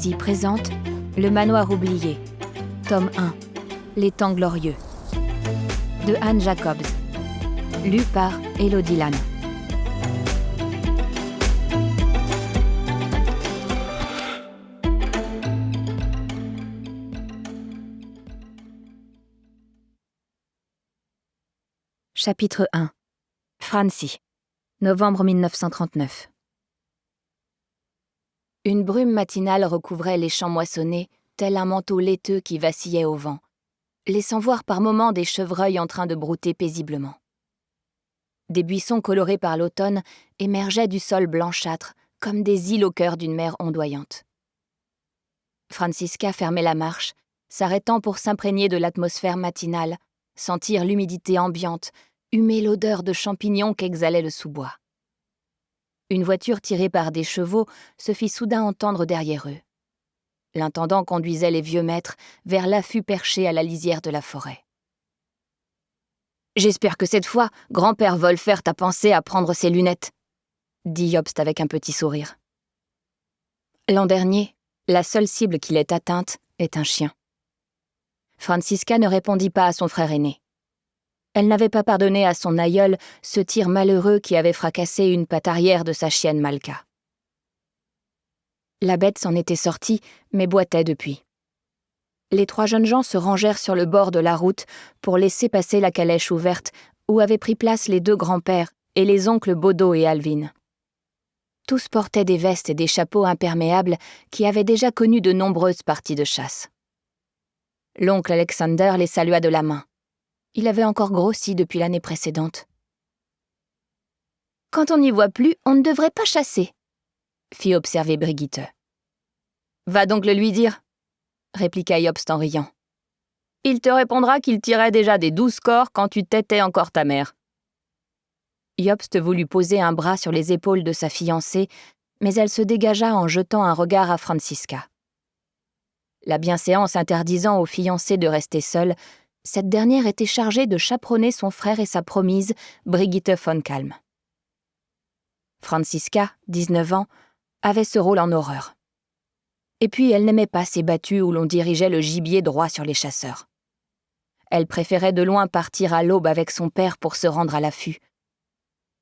Poésie présente Le Manoir oublié, tome 1, Les temps glorieux, de Anne Jacobs, lu par Élodie Lannes. Chapitre 1. Francie, novembre 1939. Une brume matinale recouvrait les champs moissonnés, tel un manteau laiteux qui vacillait au vent, laissant voir par moments des chevreuils en train de brouter paisiblement. Des buissons colorés par l'automne émergeaient du sol blanchâtre, comme des îles au cœur d'une mer ondoyante. Franziska fermait la marche, s'arrêtant pour s'imprégner de l'atmosphère matinale, sentir l'humidité ambiante, humer l'odeur de champignons qu'exhalait le sous-bois. Une voiture tirée par des chevaux se fit soudain entendre derrière eux. L'intendant conduisait les vieux maîtres vers l'affût perché à la lisière de la forêt. « J'espère que cette fois, grand-père Wolfert a pensé à prendre ses lunettes, » dit Jobst avec un petit sourire. L'an dernier, la seule cible qu'il ait atteinte est un chien. Franziska ne répondit pas à son frère aîné. Elle n'avait pas pardonné à son aïeul ce tir malheureux qui avait fracassé une patte arrière de sa chienne Malka. La bête s'en était sortie, mais boitait depuis. Les trois jeunes gens se rangèrent sur le bord de la route pour laisser passer la calèche ouverte où avaient pris place les deux grands-pères et les oncles Bodo et Alvin. Tous portaient des vestes et des chapeaux imperméables qui avaient déjà connu de nombreuses parties de chasse. L'oncle Alexander les salua de la main. Il avait encore grossi depuis l'année précédente. « Quand on n'y voit plus, on ne devrait pas chasser, » fit observer Brigitte. « Va donc le lui dire, » répliqua Jobst en riant. « Il te répondra qu'il tirait déjà des 12 cors quand tu tétais encore ta mère. » Jobst voulut poser un bras sur les épaules de sa fiancée, mais elle se dégagea en jetant un regard à Franziska. La bienséance interdisant aux fiancés de rester seuls, cette dernière était chargée de chaperonner son frère et sa promise, Brigitte von Kalm. Franziska, 19 ans, avait ce rôle en horreur. Et puis elle n'aimait pas ces battues où l'on dirigeait le gibier droit sur les chasseurs. Elle préférait de loin partir à l'aube avec son père pour se rendre à l'affût.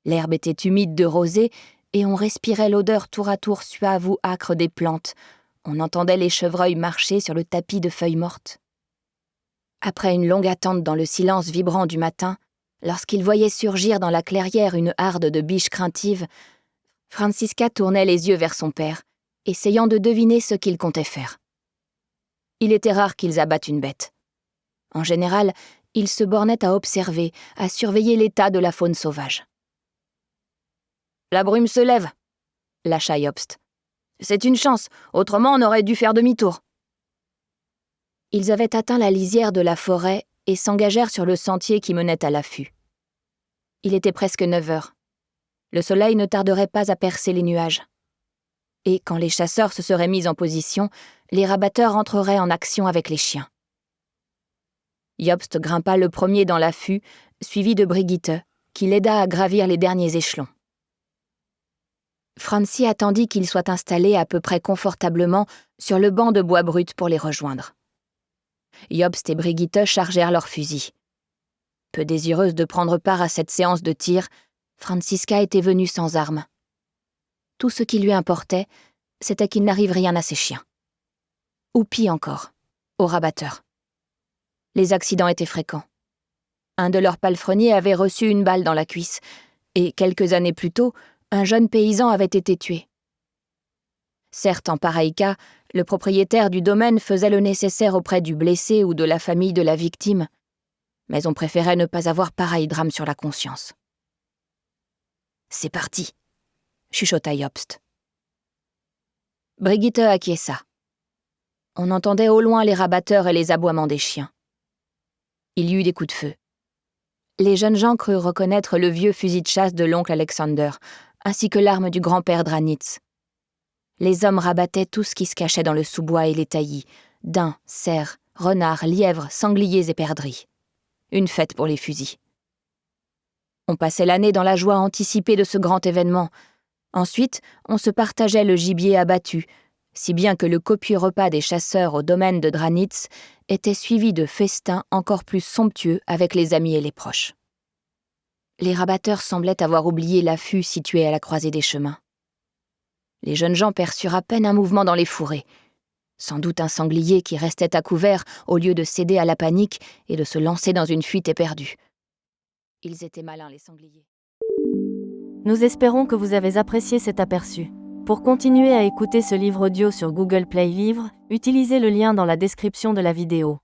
L'herbe était humide de rosée et on respirait l'odeur tour à tour suave ou âcre des plantes. On entendait les chevreuils marcher sur le tapis de feuilles mortes. Après une longue attente dans le silence vibrant du matin, lorsqu'il voyait surgir dans la clairière une harde de biches craintives, Franziska tournait les yeux vers son père, essayant de deviner ce qu'il comptait faire. Il était rare qu'ils abattent une bête. En général, ils se bornaient à observer, à surveiller l'état de la faune sauvage. « La brume se lève », lâcha Jobst. « C'est une chance, autrement on aurait dû faire demi-tour. » Ils avaient atteint la lisière de la forêt et s'engagèrent sur le sentier qui menait à l'affût. Il était presque 9 heures. Le soleil ne tarderait pas à percer les nuages. Et quand les chasseurs se seraient mis en position, les rabatteurs entreraient en action avec les chiens. Jobst grimpa le premier dans l'affût, suivi de Brigitte, qui l'aida à gravir les derniers échelons. Francie attendit qu'ils soient installés à peu près confortablement sur le banc de bois brut pour les rejoindre. Jobst et Brigitte chargèrent leurs fusils. Peu désireuse de prendre part à cette séance de tir, Franziska était venue sans armes. Tout ce qui lui importait, c'était qu'il n'arrive rien à ses chiens. Ou pis encore, aux rabatteurs. Les accidents étaient fréquents. Un de leurs palefreniers avait reçu une balle dans la cuisse, et quelques années plus tôt, un jeune paysan avait été tué. Certes, en pareil cas, le propriétaire du domaine faisait le nécessaire auprès du blessé ou de la famille de la victime, mais on préférait ne pas avoir pareil drame sur la conscience. « C'est parti !» chuchota Jobst. Brigitte acquiesça. On entendait au loin les rabatteurs et les aboiements des chiens. Il y eut des coups de feu. Les jeunes gens crurent reconnaître le vieux fusil de chasse de l'oncle Alexander, ainsi que l'arme du grand-père Dranitz. Les hommes rabattaient tout ce qui se cachait dans le sous-bois et les taillis, daims, cerfs, renards, lièvres, sangliers et perdrix. Une fête pour les fusils. On passait l'année dans la joie anticipée de ce grand événement. Ensuite, on se partageait le gibier abattu, si bien que le copieux repas des chasseurs au domaine de Dranitz était suivi de festins encore plus somptueux avec les amis et les proches. Les rabatteurs semblaient avoir oublié l'affût situé à la croisée des chemins. Les jeunes gens perçurent à peine un mouvement dans les fourrés. Sans doute un sanglier qui restait à couvert au lieu de céder à la panique et de se lancer dans une fuite éperdue. Ils étaient malins, les sangliers. Nous espérons que vous avez apprécié cet aperçu. Pour continuer à écouter ce livre audio sur Google Play Livres, utilisez le lien dans la description de la vidéo.